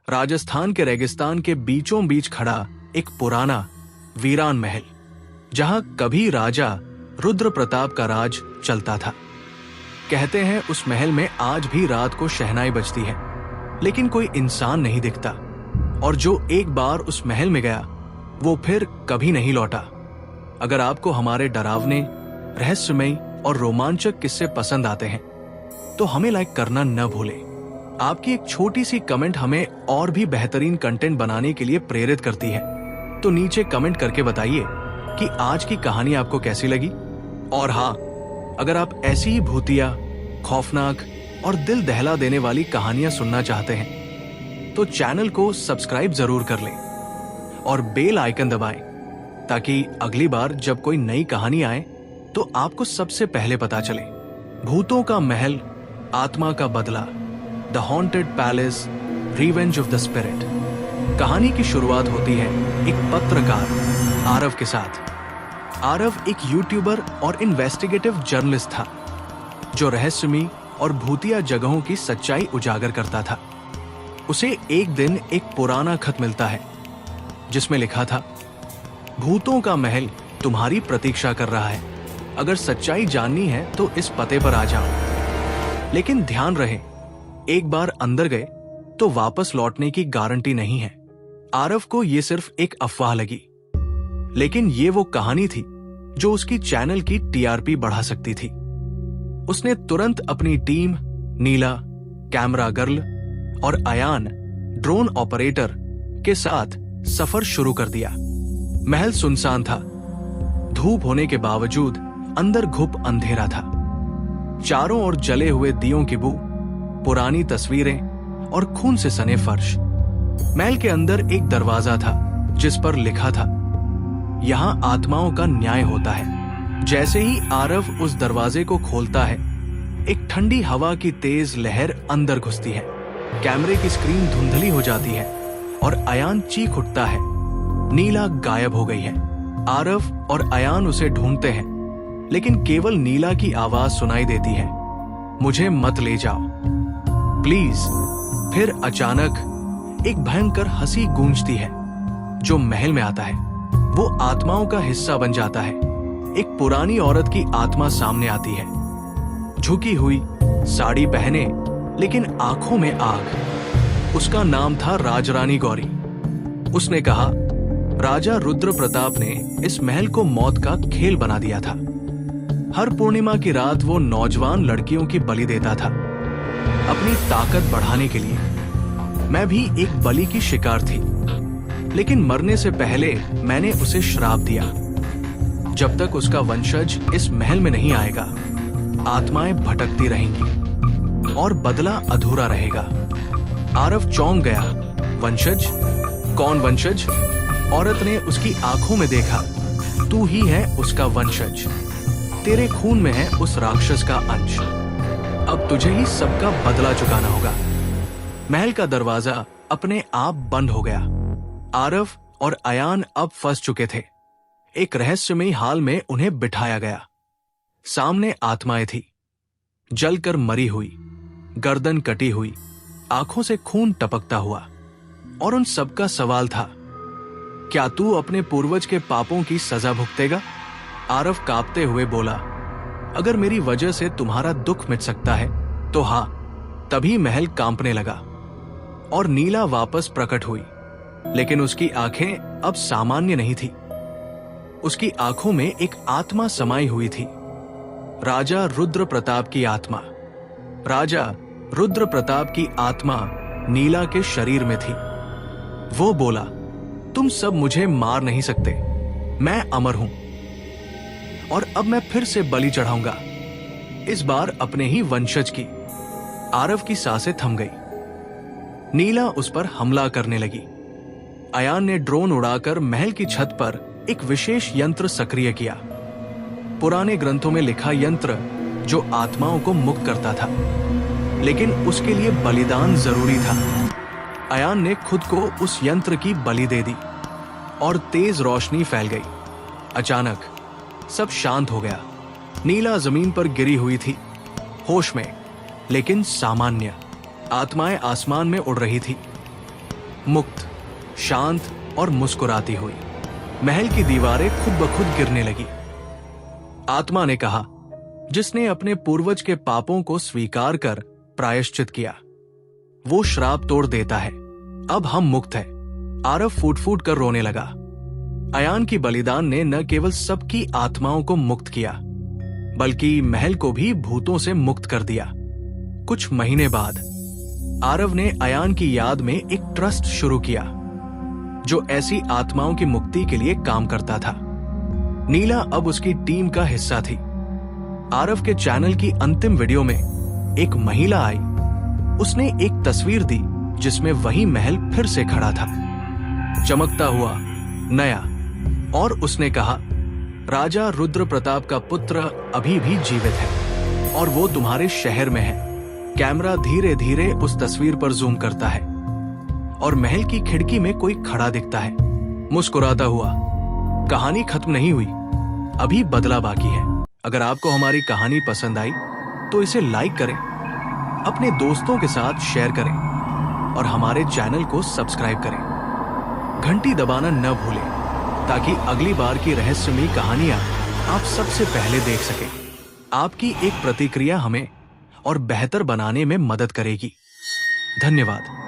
राजस्थान के रेगिस्तान के बीचों बीच खड़ा एक पुराना वीरान महल, जहां कभी राजा रुद्र प्रताप का राज चलता था। कहते हैं उस महल में आज भी रात को शहनाई बजती है, लेकिन कोई इंसान नहीं दिखता, और जो एक बार उस महल में गया वो फिर कभी नहीं लौटा। अगर आपको हमारे डरावने, रहस्यमयी और रोमांचक किस्से पसंद आते हैं तो हमें लाइक करना न भूलें। आपकी एक छोटी सी कमेंट हमें और भी बेहतरीन कंटेंट बनाने के लिए प्रेरित करती है, तो नीचे कमेंट करके बताइए कि आज की कहानी आपको कैसी लगी। और हाँ, अगर आप ऐसी ही भूतिया, खौफनाक और दिल दहला देने वाली कहानियां सुनना चाहते हैं तो चैनल को सब्सक्राइब जरूर कर लें और बेल आइकन दबाएं, ताकि अगली बार जब कोई नई कहानी आए तो आपको सबसे पहले पता चले। भूतों का महल, आत्मा का बदला, the haunted palace, revenge of the spirit. कहानी की शुरुआत होती है एक पत्रकार आरव के साथ। आरव एक यूट्यूबर और इन्वेस्टिगेटिव जर्नलिस्ट था, जो रहस्यमयी और भूतिया जगहों की सच्चाई उजागर करता था। उसे एक दिन एक पुराना खत मिलता है, जिसमें लिखा था, भूतों का महल तुम्हारी प्रतीक्षा कर रहा है। अगर सच्चाई जाननी है तो इस पते पर आ जाओ। लेकिन ध्यान रहे, एक बार अंदर गए तो वापस लौटने की गारंटी नहीं है। आरव को यह सिर्फ एक अफवाह लगी, लेकिन ये वो कहानी थी जो उसकी चैनल की टीआरपी बढ़ा सकती थी। उसने तुरंत अपनी टीम, नीला, कैमरा गर्ल और अयान, ड्रोन ऑपरेटर के साथ सफर शुरू कर दिया। महल सुनसान था। धूप होने के बावजूद अंदर घुप अंधेरा था। चारों ओर जले हुए दियों की बू, पुरानी तस्वीरें और खून से सने फर्श। महल के अंदर एक दरवाजा था जिस पर लिखा था, यहां आत्माओं का न्याय होता है। जैसे ही आरव उस दरवाजे को खोलता है, एक ठंडी हवा की तेज लहर अंदर घुसती है। कैमरे की स्क्रीन धुंधली हो जाती है और अयान चीख उठता है। नीला गायब हो गई है। आरव और अयान उसे ढूंढते हैं, लेकिन केवल नीला की आवाज सुनाई देती है, मुझे मत ले जाओ प्लीज। फिर अचानक एक भयंकर हंसी गूंजती है जो महल में आता है। वो आत्माओं का हिस्सा बन जाता है। एक पुरानी औरत की आत्मा सामने आती है, झुकी हुई, साड़ी पहने, लेकिन आंखों में आग। उसका नाम था राजरानी गौरी। उसने कहा, राजा रुद्र प्रताप ने इस महल को मौत का खेल बना दिया था। हर पूर्णिमा की रात वो नौजवान लड़कियों की बलि देता था, अपनी ताकत बढ़ाने के लिए। मैं भी एक बलि की शिकार थी, लेकिन मरने से पहले मैंने उसे श्राप दिया, जब तक उसका वंशज इस महल में नहीं आएगा, आत्माएं भटकती रहेंगी और बदला अधूरा रहेगा। आरव चौंक गया। वंशज? कौन वंशज? औरत ने उसकी आंखों में देखा। तू ही है उसका वंशज। तेरे खून में है उस राक्षस का अंश। अब तुझे ही सबका बदला चुकाना होगा। महल का दरवाजा अपने आप बंद हो गया। आरव और अयान अब फंस चुके थे। एक रहस्यमयी हाल में उन्हें बिठाया गया। सामने आत्माएं थी, जलकर मरी हुई, गर्दन कटी हुई, आंखों से खून टपकता हुआ। और उन सबका सवाल था, क्या तू अपने पूर्वज के पापों की सजा भुगतेगा? आरव कांपते हुए बोला, अगर मेरी वजह से तुम्हारा दुख मिट सकता है तो हाँ। तभी महल कांपने लगा और नीला वापस प्रकट हुई, लेकिन उसकी आंखें अब सामान्य नहीं थी। उसकी आंखों में एक आत्मा समाई हुई थी, राजा रुद्र प्रताप की आत्मा। राजा रुद्र प्रताप की आत्मा नीला के शरीर में थी। वो बोला, तुम सब मुझे मार नहीं सकते, मैं अमर हूं और अब मैं फिर से बलि चढ़ाऊंगा, इस बार अपने ही वंशज की। आरव की सांसें थम गई। नीला उस पर हमला करने लगी। अयान ने ड्रोन उड़ाकर महल की छत पर एक विशेष यंत्र सक्रिय किया। पुराने ग्रंथों में लिखा यंत्र जो आत्माओं को मुक्त करता था, लेकिन उसके लिए बलिदान जरूरी था। अयान ने खुद को उस यंत्र की बलि दे दी और तेज रोशनी फैल गई। अचानक सब शांत हो गया। नीला जमीन पर गिरी हुई थी, होश में, लेकिन सामान्य। आत्माएं आसमान में उड़ रही थी। मुक्त, शांत और मुस्कुराती हुई। महल की दीवारें खुद ब खुद गिरने लगी। आत्मा ने कहा, जिसने अपने पूर्वज के पापों को स्वीकार कर प्रायश्चित किया, वो श्राप तोड़ देता है। अब हम मुक्त हैं। आरव फूट फूट कर रोने लगा। अयान की बलिदान ने न केवल सबकी आत्माओं को मुक्त किया, बल्कि महल को भी भूतों से मुक्त कर दिया। कुछ महीने बाद आरव ने अयान की याद में एक ट्रस्ट शुरू किया, जो ऐसी आत्माओं की मुक्ति के लिए काम करता था। नीला अब उसकी टीम का हिस्सा थी। आरव के चैनल की अंतिम वीडियो में एक महिला आई। उसने एक तस्वीर दी जिसमें वही महल फिर से खड़ा था, चमकता हुआ, नया। और उसने कहा, राजा रुद्र प्रताप का पुत्र अभी भी जीवित है और वो तुम्हारे शहर में है। कैमरा धीरे धीरे उस तस्वीर पर जूम करता है और महल की खिड़की में कोई खड़ा दिखता है, मुस्कुराता हुआ। कहानी खत्म नहीं हुई, अभी बदला बाकी है। अगर आपको हमारी कहानी पसंद आई तो इसे लाइक करें, अपने दोस्तों के साथ शेयर करें और हमारे चैनल को सब्सक्राइब करें। घंटी दबाना न भूलें ताकि अगली बार की रहस्यमयी कहानियां आप सबसे पहले देख सकें। आपकी एक प्रतिक्रिया हमें और बेहतर बनाने में मदद करेगी। धन्यवाद।